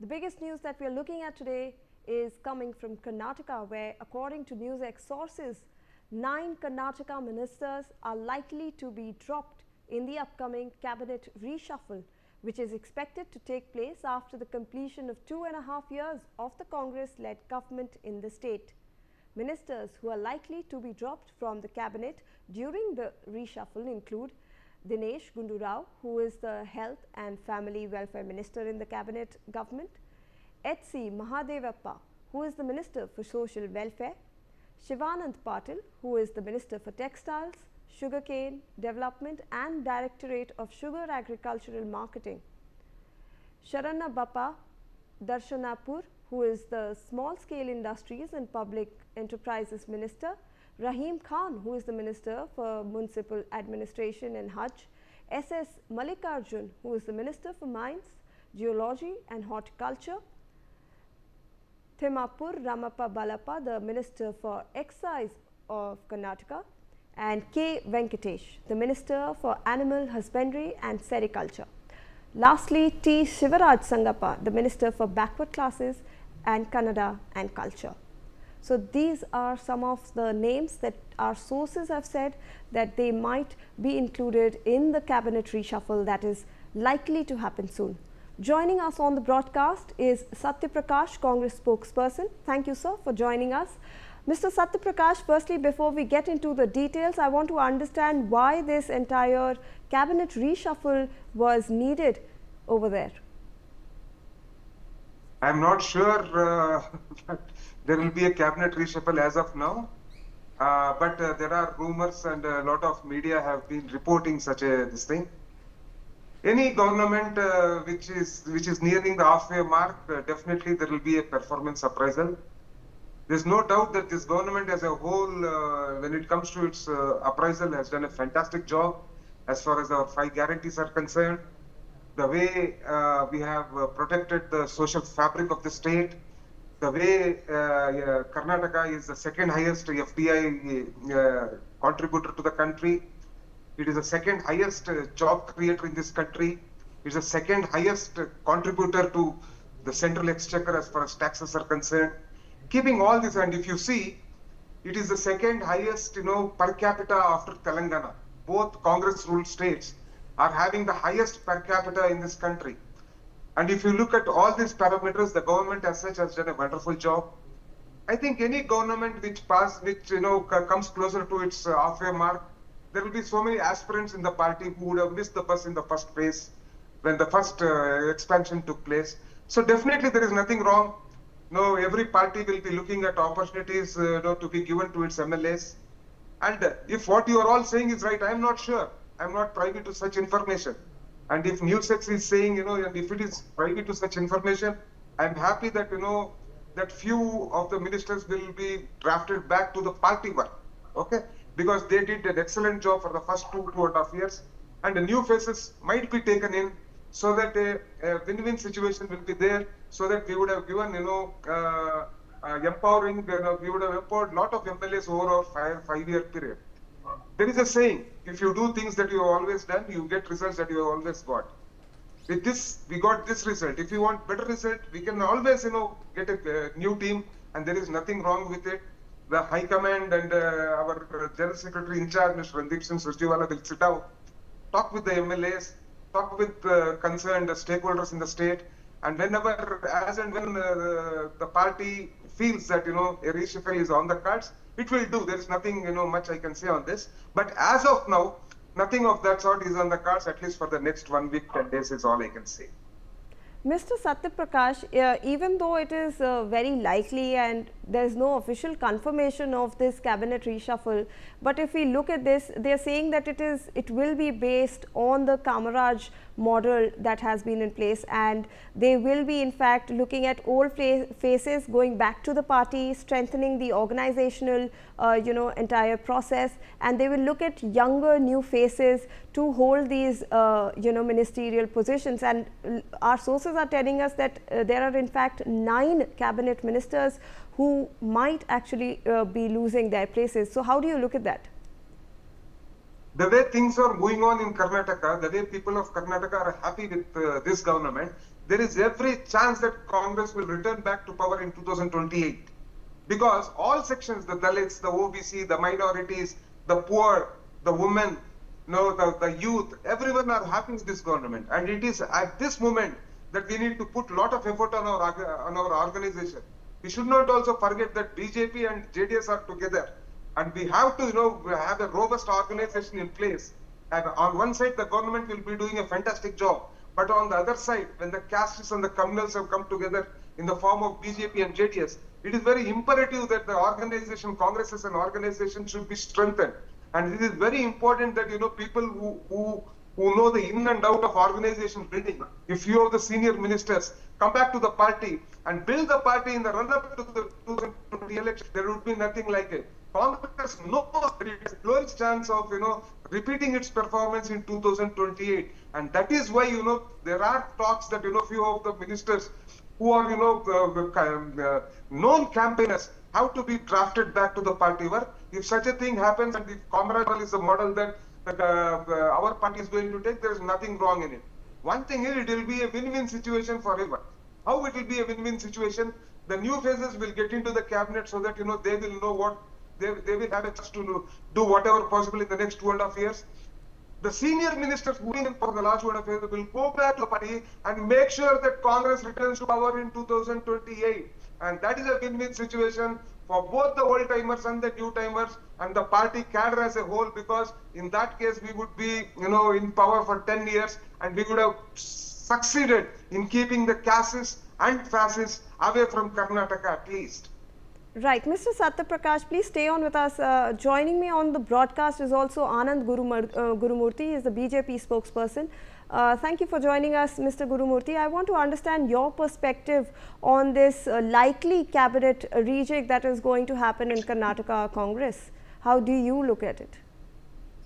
The biggest news that we are looking at today is coming from Karnataka, where according to NewsX sources, 9 Karnataka ministers are likely to be dropped in the upcoming cabinet reshuffle, which is expected to take place after the completion of 2.5 years of the Congress-led government in the state. Ministers who are likely to be dropped from the cabinet during the reshuffle include Dinesh Gundu Rao, who is the Health and Family Welfare Minister in the cabinet government, H.C. Mahadevappa, who is the Minister for Social Welfare, Shivanand Patil, who is the Minister for Textiles, Sugarcane Development and Directorate of Sugar Agricultural Marketing, Sharanna Bappa Darshanapur, who is the Small Scale Industries and Public Enterprises Minister, Rahim Khan, who is the Minister for Municipal Administration and Hajj, S.S. Mallikarjun, who is the Minister for Mines, Geology and Horticulture, Thimapur Ramappa Balappa, the Minister for Excise of Karnataka, and K. Venkatesh, the Minister for Animal Husbandry and Sericulture. Lastly, T. Shivaraj Sangappa, the Minister for Backward Classes and Kannada and Culture. So these are some of the names that our sources have said that they might be included in the cabinet reshuffle that is likely to happen soon. Joining us on the broadcast is Satya Prakash, Congress spokesperson. Thank you, sir, for joining us. Mr. Satya Prakash, firstly, before we get into the details, I want to understand why this entire cabinet reshuffle was needed over there. I'm not sure that there will be a cabinet reshuffle as of now, but there are rumors and a lot of media have been reporting such this thing. Any government which is nearing the halfway mark, definitely there will be a performance appraisal. There's no doubt that this government as a whole, when it comes to its appraisal, has done a fantastic job as far as our 5 guarantees are concerned. The way we have protected the social fabric of the state, the way Karnataka is the second highest FDI contributor to the country. It is the second highest job creator in this country. It is the second highest contributor to the central exchequer as far as taxes are concerned. Keeping all this, and if you see, it is the second highest, per capita after Telangana. Both Congress-ruled states are having the highest per capita in this country. And if you look at all these parameters, the government as such has done a wonderful job. I think any government which comes closer to its halfway mark, there will be so many aspirants in the party who would have missed the bus in the first phase when the first expansion took place. So definitely there is nothing wrong. No, every party will be looking at opportunities to be given to its MLAs. And if what you are all saying is right, I am not sure. I am not privy to such information. And if NewsX is saying, and if it is privy to such information, I am happy that, that few of the ministers will be drafted back to the party work. Okay? Because they did an excellent job for the first 2.5 years. And the new faces might be taken in so that a win-win situation will be there, so that we would have given, empowering, we would have empowered a lot of MLAs over a 5-year period. There is a saying, if you do things that you have always done, you get results that you have always got. With this, we got this result. If you want better result, we can always, get a new team, and there is nothing wrong with it. The High Command and our General Secretary in charge, Mr. Randeep Singh Surjewala, will sit down, talk with the MLAs, talk with concerned stakeholders in the state, and whenever, as and when the party feels that, a reshuffle is on the cards, it will do. There is nothing, much I can say on this. But as of now, nothing of that sort is on the cards, at least for the next 1 week, 10 days is all I can say. Mr. Satya Prakash, even though it is very likely and there is no official confirmation of this cabinet reshuffle, but if we look at this, they are saying that it will be based on the Kamaraj model that has been in place, and they will be in fact looking at old faces going back to the party, strengthening the organizational entire process, and they will look at younger new faces to hold these ministerial positions. And our sources are telling us that there are in fact 9 cabinet ministers who might actually be losing their places. So how do you look at that? The way things are going on in Karnataka, the way people of Karnataka are happy with this government, there is every chance that Congress will return back to power in 2028. Because all sections, the Dalits, the OBC, the minorities, the poor, the women, the youth, everyone are happy with this government. And it is at this moment that we need to put a lot of effort on our organization. We should not also forget that BJP and JDS are together. And we have to, have a robust organization in place. And on one side, the government will be doing a fantastic job. But on the other side, when the castes and the communals have come together in the form of BJP and JDS, it is very imperative that the organization, Congress as an organization, should be strengthened. And it is very important that, people who know the in and out of organization building, if few of the senior ministers come back to the party and build the party in the run-up to the 2020 election, there would be nothing like it. Congress knows that it has a glorious chance of, repeating its performance in 2028. And that is why, there are talks that, few of the ministers who are, known campaigners have to be drafted back to the party work. If such a thing happens and if Comrade is the model that our party is going to take, there is nothing wrong in it. One thing is, it will be a win-win situation for everyone. How it will be a win-win situation? The new faces will get into the cabinet so that, they will know what they will have a chance to do whatever possible in the next 2.5 years. The senior ministers who in for the last 2.5 years will go back to the party and make sure that Congress returns to power in 2028. And that is a win-win situation for both the old-timers and the new-timers and the party cadre as a whole, because in that case we would be, in power for 10 years and we would have succeeded in keeping the castes and fascists away from Karnataka at least. Right. Mr. Satya Prakash, please stay on with us. Joining me on the broadcast is also Anand Gurumurthy. He is the BJP spokesperson. Thank you for joining us, Mr. Gurumurthy. I want to understand your perspective on this likely cabinet rejig that is going to happen in Karnataka Congress. How do you look at it?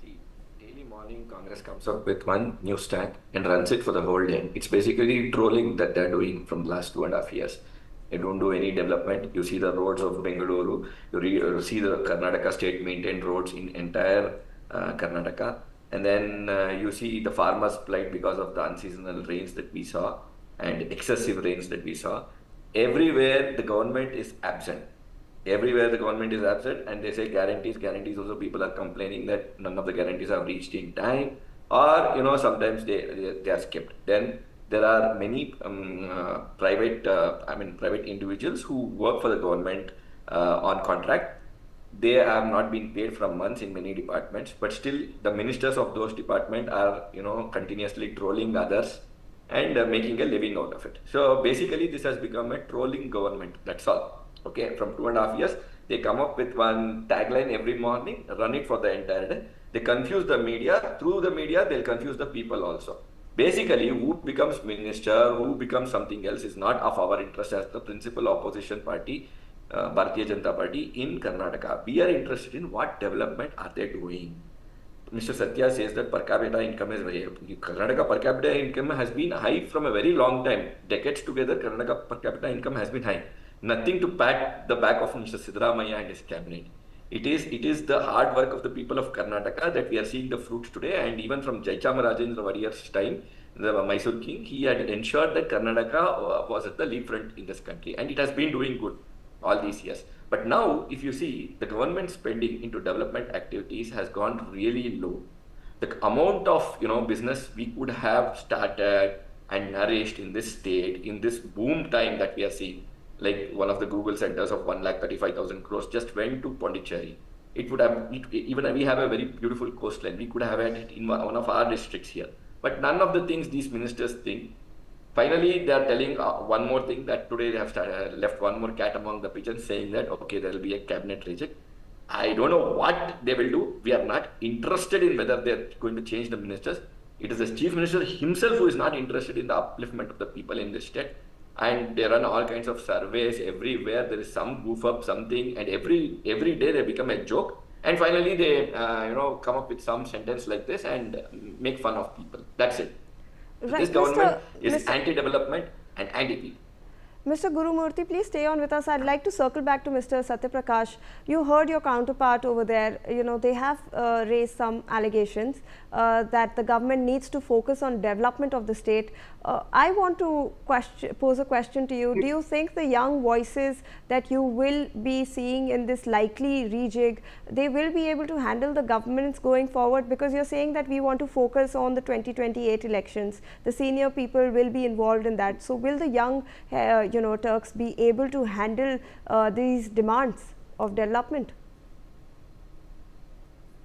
See, daily morning Congress comes up with one news stack and runs it for the whole day. It's basically trolling that they're doing from the last 2.5 years. They don't do any development. You see the roads of Bengaluru, you see the Karnataka state maintained roads in entire Karnataka. And then you see the farmers' plight because of the unseasonal rains that we saw and excessive rains that we saw. Everywhere the government is absent. Everywhere the government is absent, and they say guarantees. Also, people are complaining that none of the guarantees are reached in time, or sometimes they are skipped. Then there are many private individuals who work for the government on contract. They have not been paid from months in many departments, but still the ministers of those departments are continuously trolling others and making a living out of it. So basically this has become a trolling government, that's all. Okay, from 2.5 years, they come up with one tagline every morning, run it for the entire day. They confuse the media. Through the media, they'll confuse the people also. Basically, who becomes minister, who becomes something else is not of our interest as the principal opposition party, Bharatiya Janata Party in Karnataka. We are interested in what development are they doing. Mr. Satya says that per capita income is very high. Karnataka per capita income has been high from a very long time. Decades together, Karnataka per capita income has been high. Nothing to pat the back of Mr. Siddaramaiah and his cabinet. It is the hard work of the people of Karnataka that we are seeing the fruits today. And even from Jaichamarajendra Warrior's time, the Mysore king, he had ensured that Karnataka was at the lead front in this country. And it has been doing good all these years. But now, if you see, the government spending into development activities has gone really low. The amount of business we could have started and nourished in this state, in this boom time that we are seeing, like one of the Google centers of 1,35,000 crores just went to Pondicherry. It would have, even we have a very beautiful coastline, we could have had it in one of our districts here. But none of the things these ministers think. Finally, they are telling one more thing, that today they have left one more cat among the pigeons, saying that, okay, there will be a cabinet reject. I don't know what they will do. We are not interested in whether they are going to change the ministers. It is the chief minister himself who is not interested in the upliftment of the people in this state. And they run all kinds of surveys everywhere. There is some goof up, something, and every day they become a joke. And finally, they come up with some sentence like this and make fun of people. That's it. Right. This government is anti-development and anti-people. Mr. Gurumurthy, please stay on with us. I'd like to circle back to Mr. Satya Prakash. You heard your counterpart over there. They have raised some allegations that the government needs to focus on development of the state. I want to pose a question to you. Do you think the young voices that you will be seeing in this likely rejig, they will be able to handle the governments going forward? Because you're saying that we want to focus on the 2028 elections. The senior people will be involved in that. So will the young, Turks be able to handle these demands of development?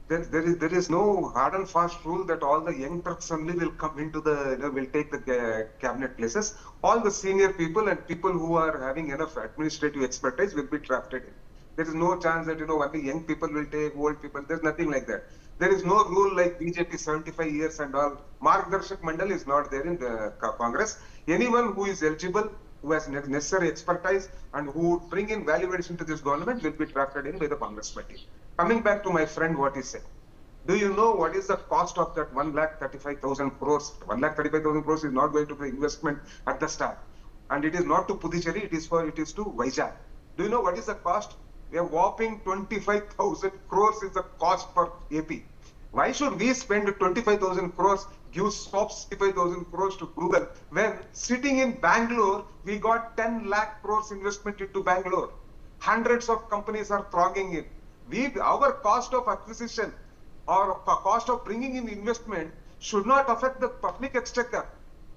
There is no hard and fast rule that all the young Turks only will come into will take the cabinet places. All the senior people and people who are having enough administrative expertise will be drafted in. There is no chance that only young people will take old people. There's nothing like that. There is no rule like BJP 75 years and all. Margdarshak Mandal is not there in the Congress. Anyone who is eligible, who has necessary expertise and who would bring in value addition to this government will be drafted in by the Congress party. Coming back to my friend, what he said. Do you know what is the cost of that 1,35,000 crores? 1,35,000 crores is not going to be investment at the start. And it is not to Puducherry, it is to Vizag. Do you know what is the cost? A whopping 25,000 crores is the cost per AP. Why should we spend 25,000 crores, give 65,000 crores to Google, when sitting in Bangalore, we got 10 lakh crores investment into Bangalore. Hundreds of companies are thronging in. Our cost of acquisition or cost of bringing in investment should not affect the public exchequer.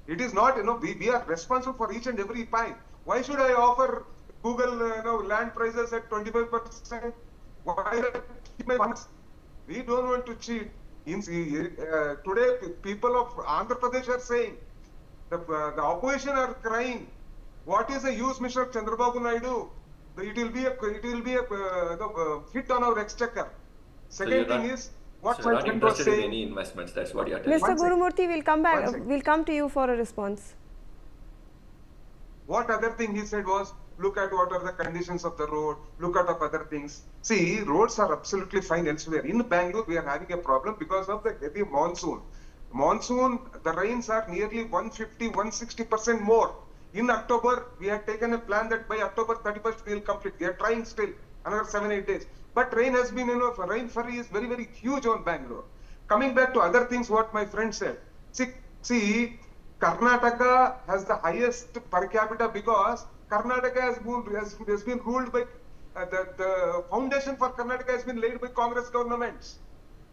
It is not, we are responsible for each and every pie. Why should I offer Google, land prices at 25%? Why keep my funds? We don't want to cheat. Today, people of Andhra Pradesh are saying, the opposition are crying. What is the use, Mr. Chandrababu Naidu? It will be a hit on our exchequer. Second thing is, what so my friend was saying. in any investments, that's what you are telling. Mr. Gurumurthy, we'll come back. We'll come to you for a response. What other thing he said was, look at what are the conditions of the road, look at other things. See, roads are absolutely fine elsewhere. In Bangalore, we are having a problem because of the heavy monsoon. The rains are nearly 150, 160% more. In October, we had taken a plan that by October 31st, we will complete. We are trying still, another 7-8 days. But rain has been enough. Rain flurry is very, very huge on Bangalore. Coming back to other things, what my friend said. See, Karnataka has the highest per capita because Karnataka has been ruled by, the foundation for Karnataka has been laid by Congress governments.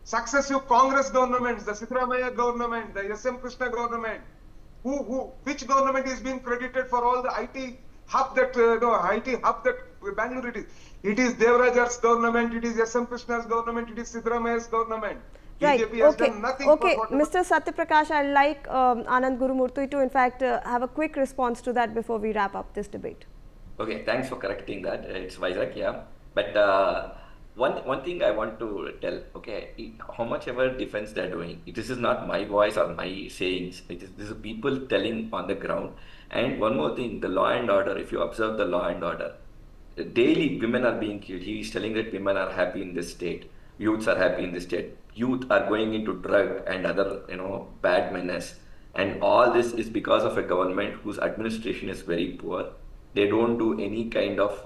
Successive Congress governments, the Siddaramaiah government, the S.M. Krishna government, which government is being credited for all the IT hub that Bangalore it is? It is Devaraja's government, it is S.M. Krishna's government, it is Siddaramaiah's government. Right. BJP has done nothing Okay, for Mr. Satyaprakash, I'd like Anand Gurumurthy to in fact have a quick response to that before we wrap up this debate. Okay, thanks for correcting that. It's Vizag, yeah. But one thing I want to tell, okay, how much ever defense they're doing, this is not my voice or my sayings. This is people telling on the ground. And one more thing, the law and order, if you observe the law and order, daily women are being killed. He is telling that women are happy in this state. Youths are happy in this state. Youth are going into drug and other, bad menace. And all this is because of a government whose administration is very poor. They don't do any kind of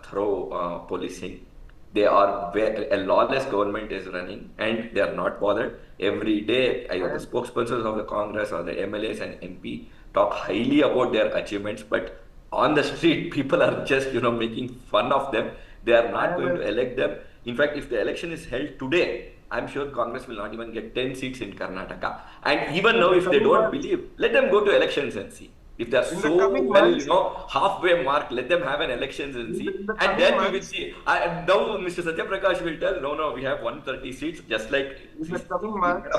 thorough policing. They are a lawless government is running, and they are not bothered. Every day, either the spokespersons of the Congress or the MLAs and MP talk highly about their achievements, but on the street, people are just making fun of them. They are not going to elect them. In fact, if the election is held today, I'm sure Congress will not even get 10 seats in Karnataka. And even now, if they don't believe, let them go to elections and see. If they are so well, halfway mark, let them have an elections and see. And then we will see. Now, Mr. Satyaprakash will tell, no, we have 130 seats, just like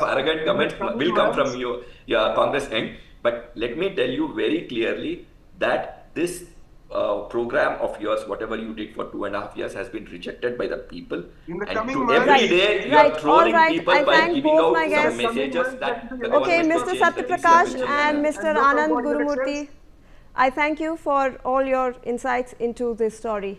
arrogant comments will come from your Congress end. But let me tell you very clearly that this program of yours, whatever you did for 2.5 years, has been rejected by the people. And every day you are trolling people by giving out some messages that the okay, Mr. Satyaprakash and Mr. Anand Gurumurthy, I thank you for all your insights into this story.